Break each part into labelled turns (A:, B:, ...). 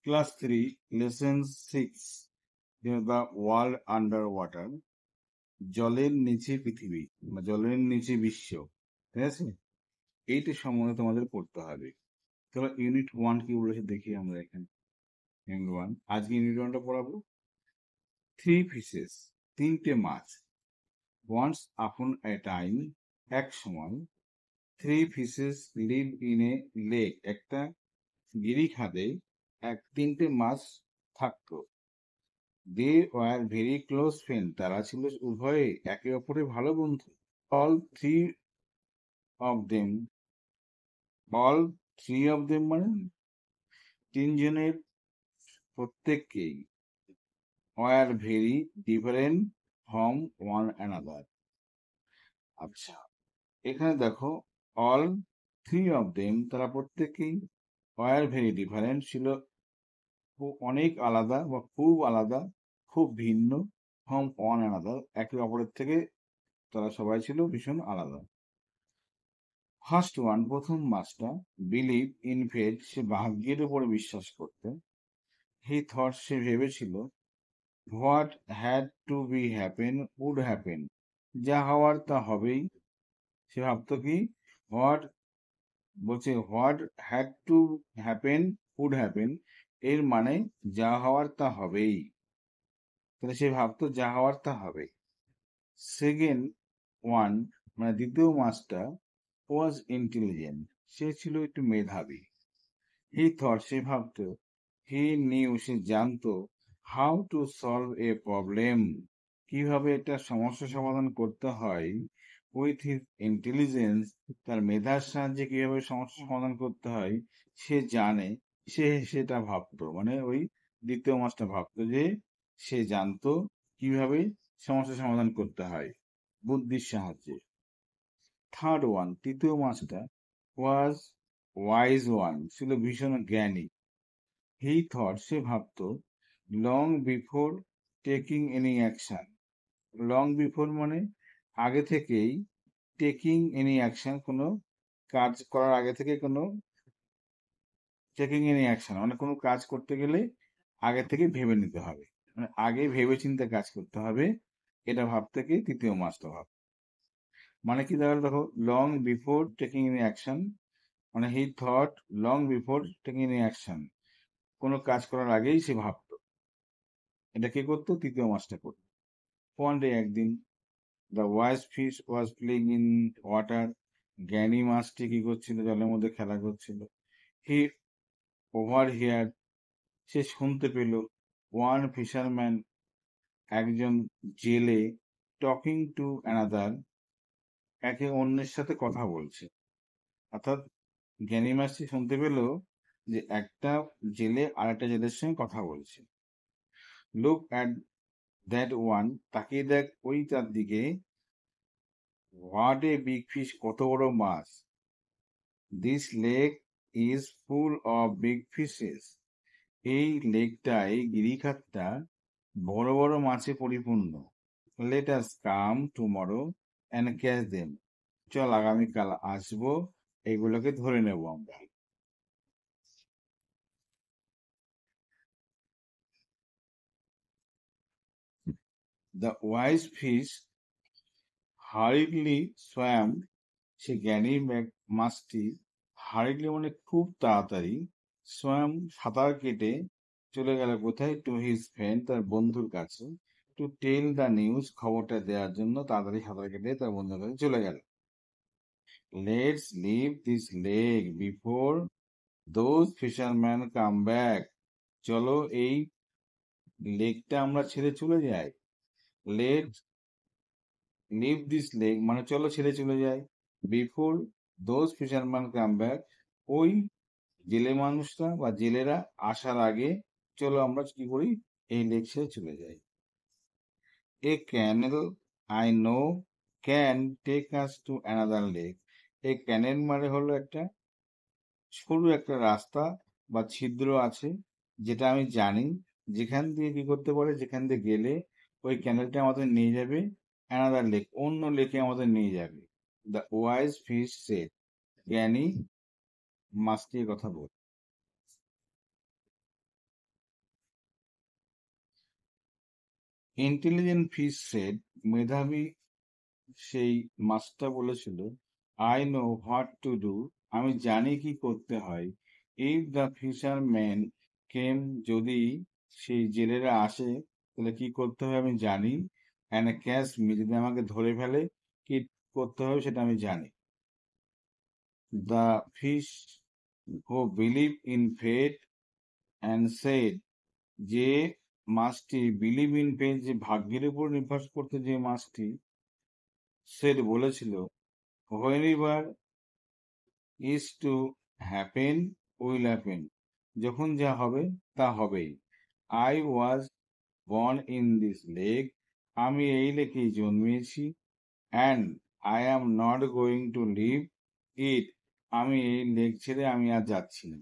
A: Class 3 lesson 6 the world under water, জলের নিচে পৃথিবী বা জলের নিচে বিশ্ব। ঠিক আছে, এইটা সম্বন্ধে তোমাদের পড়তে হবে। তাহলে ইউনিট 1 কি বলেছে দেখি আমরা এখানে। ইউনিট 1 আজকে ইউনিট 1টা পড়াবো। থ্রি ফিশেস, তিনটে মাছ। ওয়ান্স আপন এ টাইম, এক সময়। Three fishes live in a lake, একটা গিরিখাদে তিনটে মাছ থাকতো। They were very close friend, তারা ছিল উভয়ে একে অপরের ভালো বন্ধু। All three of them, all three of them মানে তিনজনের প্রত্যেককেই, were very different from one another. আচ্ছা, এখানে দেখো অল থ্রি অফ দেম, তারা প্রত্যেকেই ওয়ার ভেরি ডিফারেন্ট ছিল, অনেক আলাদা বা খুব আলাদা, খুব ভিন্ন, ফ্রম ওয়ান অ্যানাদার একে অপরের থেকে তারা সবাই ছিল ভীষণ আলাদা। ফার্স্ট ওয়ান, প্রথম মাসটা, বিলিভ ইন ফেট, সে ভাগ্যের উপরে বিশ্বাস করতে। হি থট, সে ভেবেছিল, what had to be happen would happen, যা হওয়ার তা হবেই। সে ভাবতো কি, হোয়াট বলছে what had to happen would happen, এর মানে যা হওয়ার তা হবেই। তাহলে সে ভাবতো যা হওয়ার তা হবে। সেকেন্ড ওয়ান মানে দ্বিতীয় মাসটা, ওয়াজ ইন্টেলিজেন্ট, সে ছিল একটু মেধাবী। হি থট, সে ভাবতো, হি নিউ, সে জানতো, how to solve a problem, কিভাবে একটা সমস্যা সমাধান করতে হয়। উইথ হিজ ইন্টেলিজেন্স, তার মেধার সাহায্যে কিভাবে সমস্যা সমাধান করতে হয় সে জানে। সে সেটা ভাবতো, মানে ওই দ্বিতীয় মাসটা ভাবতো যে সে জানতো কিভাবে সমস্যা সমাধান করতে হয় বুদ্ধির সাহায্যে। থার্ড ওয়ান, তৃতীয় মাসটা, ওয়াজ ওয়াইজ ওয়ান, ছিল ভীষণ জ্ঞানী। হি থট, সে ভাবতো, long before taking any action, long before মানে আগে থেকেই, টেকিং এনি অ্যাকশন কোনো কাজ করার আগে থেকে, কোনো টেকিং এনি অ্যাকশন মানে কোনো কাজ করতে গেলে আগে থেকে ভেবে নিতে হবে, মানে আগে ভেবে চিন্তে কাজ করতে হবে। এটা ভাবতে কি তৃতীয় মাসটা ভাব, মানে কি তাহলে দেখো, long before taking any action মানে he thought long before taking any action, কোনো কাজ করার আগেই সে ভাবতো। এটা কে করতো? তৃতীয় মাসটা করতো। ওয়ান ডে, একদিন, the wise fish was playing in water, জ্ঞানী মাছটি কি করছিল? জলের মধ্যে খেলা করছিল। হি ওভার হিয়ার, সে শুনতে পেল, ওয়ান ফিশারম্যান, একজন জেলে, টকিং টু অ্যানাদার, একে অন্যের সাথে কথা বলছে। অর্থাৎ জ্ঞানী মাছটি শুনতে পেল যে একটা জেলে আরেকটা জেলের সঙ্গে কথা বলছে। লুক অ্যাট দ্যাট ওয়ান, তাকিয়ে দেখ ওই তার দিকে। হোয়াট এ বিগ ফিশ, কত বড় মাছ। This lake is full of big fishes, এই লেকটা, এই গিরিখাতটা বড় বড় মাছে পরিপূর্ণ। Let us come tomorrow and catch them, চল আগামীকাল আসবো, এগুলোকে ধরে নেব আমরা। The wise fish hurriedly swam, সে জ্ঞানী মাছটি, হারিডলি মানে খুব তাড়াতাড়ি, সোয়াম সাঁতার কেটে চলে গেল কোথায়? টু হিজ ফ্রেন্ড, তার বন্ধুর কাছে। টু টেল দ্য নিউজ, খবরটা দেওয়ার জন্য তাড়াতাড়ি সাঁতার কেটে তার বন্ধুর কাছে চলে গেল। Let's leave this lake before those fisherman come back, চলো এই লেকটা আমরা ছেড়ে চলে যাই। লেট লিভ দিস লেক মানে চলো ছেড়ে চলে যাই। Before those fisherman come back, ওই জেলে মানুষরা বা জেলেরা আসার আগে চলো আমরা কি করি, এই লেক ছেড়ে চলে যাই। A canal I know can take us to another lake, এই ক্যানেল মানে হলো একটা সরু একটা রাস্তা বা ছিদ্র আছে, যেটা আমি জানি, যেখান দিয়ে কি করতে পারে, যেখান দিয়ে গেলে ওই ক্যানেলটা আমাদের নিয়ে যাবে অ্যানাদার লেক, অন্য লেকে আমাদের নিয়ে যাবে। দ্য ওয়াইজ ফিশ সেড, জ্ঞানী মাছটির কথা বল। ইন্টেলিজেন্ট ফিশ সেড, মেধাবী সেই মাছটা বলেছিল, I know what to do, আমি জানি কি করতে হয়। ইফ দ্য ফিশারম্যান কেম, যদি সেই জেলেরা আসে তাহলে কি করতে হবে আমি জানি। অ্যান্ড ক্যাচ মি, যদি আমাকে ধরে ফেলে কি করতে হবে সেটা আমি জানি। The fish who believe in fate and said, যে মাছটি বিলিভ ইন ফেট, যে ভাগ্যের উপর নির্ভর করতে যে মাছটি, সেড বলেছিল, whenever is to happen will happen, যখন যা হবে তা হবেই। I was born in this lake, আমি এই লেকেই জন্মেছি। And I am not going to leave it, আমি এই লেক ছেড়ে আমি আর যাচ্ছি না।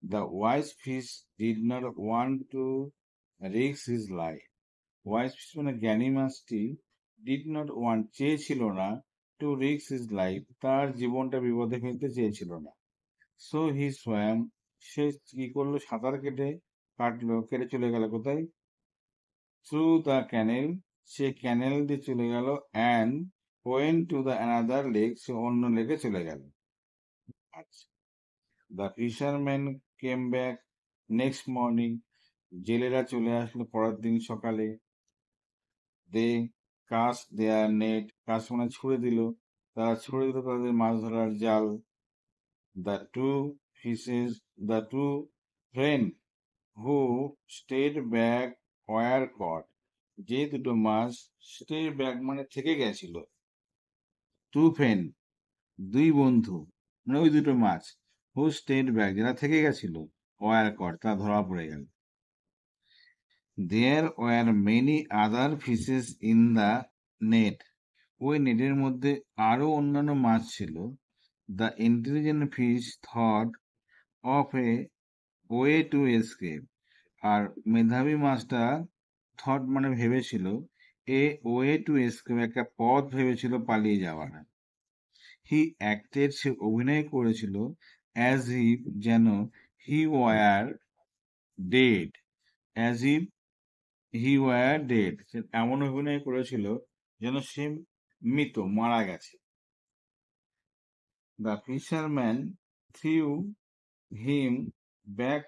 A: The wise fish did not want to risk his life, wise fish মানে জ্ঞানী মাছটি, ডিড নট ওয়ান্ট চেয়েছিল না, টু রিস্ক হিজ লাইফ তার জীবনটা বিপদে ফেলতে চেয়েছিল না। সো হি সোয়াম, সে কি করলো, সাঁতার কেটে চলে গেল কোথায়, থ্রু দ্য ক্যানেল, সে ক্যানেল দিয়ে চলে গেল, and went to the another lake, সে অন্য লেকে চলে গেল। আচ্ছা, the fisherman came back next morning, জেলেরা চলে আসলো পরের দিন সকালে। They cast their net, cast মানে ছুড়ে দিল, তারা ছুড়ে দিল তাদের মাছ ধরার জাল। The two fishes, the two friend who stayed back were caught, যে দুটো মাছ স্টে ব্যাক মানে থেকে গেছিল, টু ফ্রেন্ড দুই বন্ধু, মানে ওই দুটো মাছ, হু স্টেড ব্যাক যারা থেকে গেছিল, ওয়ার কট তা ধরা পড়ে গেল। There were many other fishes in the net, ওই নেটের মধ্যে আরো অন্যান্য মাছ ছিল। The intelligent fish thought of a way to escape, আর মেধাবী মাছটা থট মানে ভেবেছিল, এ ওয়ে টু এসকেপ একটা পথ ভেবেছিল পালিয়ে যাওয়ার। হি অ্যাক্টেড, সে অভিনয় করেছিল, অ্যাজ ইফ যেন, he were dead, as if he were dead, সে এমন অভিনয় করেছিল যেন সে মৃত, মারা গেছে। The fisherman threw him back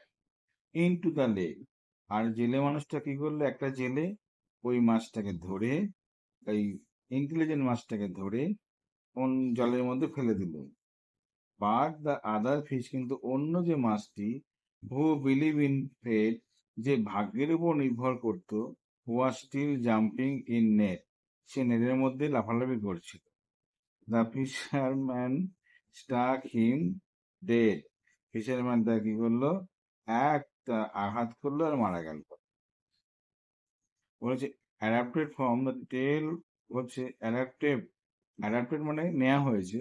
A: into the lake, আর জেলে মানুষটা কি করলো, একটা জেলে ওই মাছটাকে ধরে, এই ইন্টেলিজেন্ট মাছটাকে ধরে জলের মধ্যে ফেলে দিল। বাট দ্য আদার ফিশ, কিন্তু অন্য যে মাছটি, হু বিলিভ ইন ফেট, যে ভাগ্যের উপর নির্ভর করত, was still jumping in net, সে নেটের মধ্যে লাফালাফি করছিল। The fisherman stuck him dead, fisherman তা কি করলো, একটা আঘাত করলো আর মারা গেল। বলেছে অ্যাডাপ্টেড ফ্রম দ্য টেল, হচ্ছে অ্যাডাপ্টেড মানে নেওয়া হয়েছে,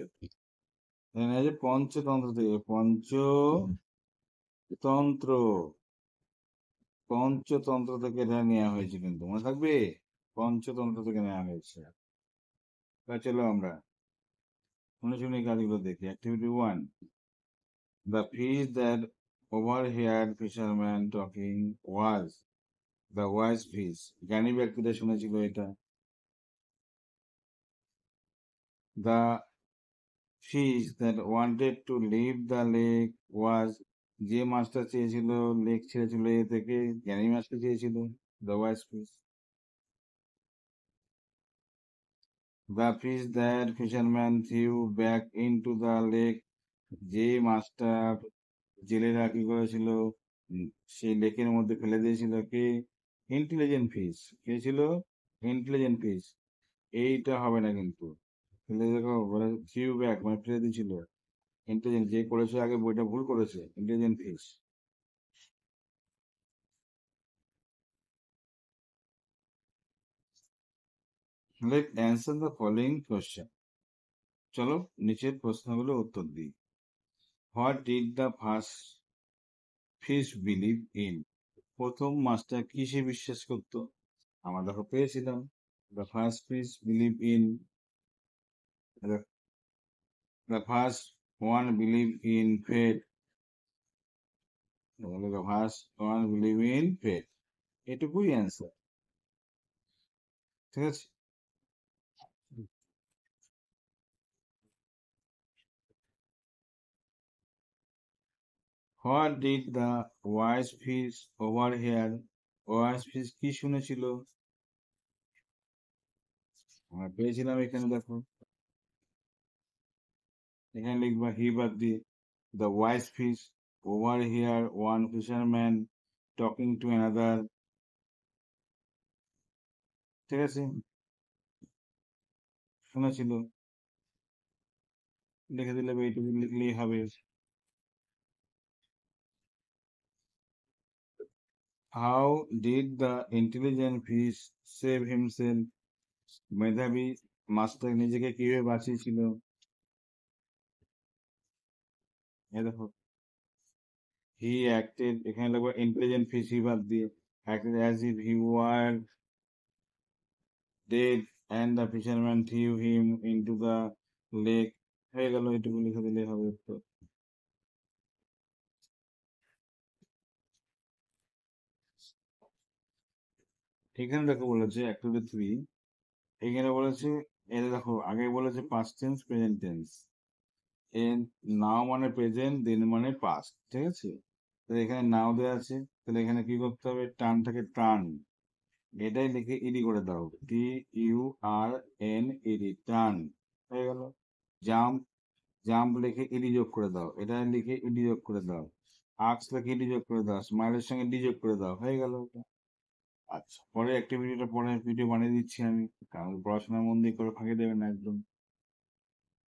A: এখানে আছে পঞ্চতন্ত্র থেকে, পঞ্চতন্ত্র, পঞ্চতন্ত্র থেকে এটা নেওয়া হয়েছে, কিন্তু মনে থাকবে, পঞ্চতন্ত্র থেকে নেওয়া হয়েছে। চলো আমরা শুনে শুনে কাজগুলো দেখি। Activity 1, the fish that overheard fisherman talking was the wise fish, জ্ঞানী ব্যক্তিরা শুনেছিল এটা। The fish that wanted to leave the lake was, যে মাছটা চেয়েছিল লেক ছেড়ে চলে যেতে থেকে, জ্ঞানী মাছটা চেয়েছিল, the wise fish. The fish that fisherman threw back into the lake, যে মাছটা জেলেরা কি করেছিল, সেই লেকের মধ্যে ফেলে দিয়েছিল, কে, ইন্টেলিজেন্ট ফিশ, কে ছিল, ইন্টেলিজেন্ট ফিশ। এইটা হবে না কিন্তু, ফেলে দেখো, থ্রিউ ব্যাক মানে ফেলে দিয়েছিল, ইন্টেলিজেন্ট, যে করেছে আগে বইটা ভুল করেছে, intelligent fish. Let answer the following question, চলো নিচের প্রশ্নগুলো উত্তর দিই। What did the first fish believe in, প্রথম মাছটা কিসে বিশ্বাস করতো, আমরা দেখো পেয়েছিলাম, the first fish believe in, the first one believe in fate, the first one believe in faith. এটুকুই অ্যান্সার। ঠিক আছে। What did the wise fish over here? Wise fish কি শুনেছিল? আমরা পেয়েছিলাম এখানে, দেখো এখানে লিখবা হি বাদ দিয়ে the wise fish over here one fisherman talking to another. ঠিক আছে, শুনেছিল, লিখে দিলে এইটুকু লিখলেই হবে। How did the intelligent fish save himself? মেধাবী মাছটা নিজেকে কিভাবে বাঁচিয়েছিল? এ দেখো, হি অ্যাক্টেড, এখানে লিখবো ইন্টেলিজেন্ট ফিশ হি বাদ দিয়ে acted as if he were dead and the fisherman threw him into the lake. হয়ে গেল, এটুকু লিখে দিলেই হবে উত্তর। এখানে দেখো বলেছে অ্যাক্টিভিটি 3, এখানে বলেছে, এটা দেখো আগে বলেছে past tense present tense, and now মানে প্রেজেন্ট, দেন মানে পাস্ট। ঠিক আছে, তাহলে এখানে নাও দেওয়া আছে, তাহলে এখানে কি করতে হবে, টার্নটাকে টার্ন, এটাই লিখে ইডি করে দাও, TURN ED, টার্ন। হয়ে গেল। জাম্প, জাম্প লিখে ইডি যোগ করে দাও, এটা লিখে ইডি যোগ করে দাও। আর্কস লিখে ইডি যোগ করে দাও, স্মাইলের সঙ্গে ডি যোগ করে দাও, হয়ে গেল ওটা। আচ্ছা, পরে অ্যাক্টিভিটিটা পরে ভিডিও বানিয়ে দিচ্ছি আমি, কারণ পড়াশোনার মন দিয়ে করে ফাঁকি দেবেন না একদম।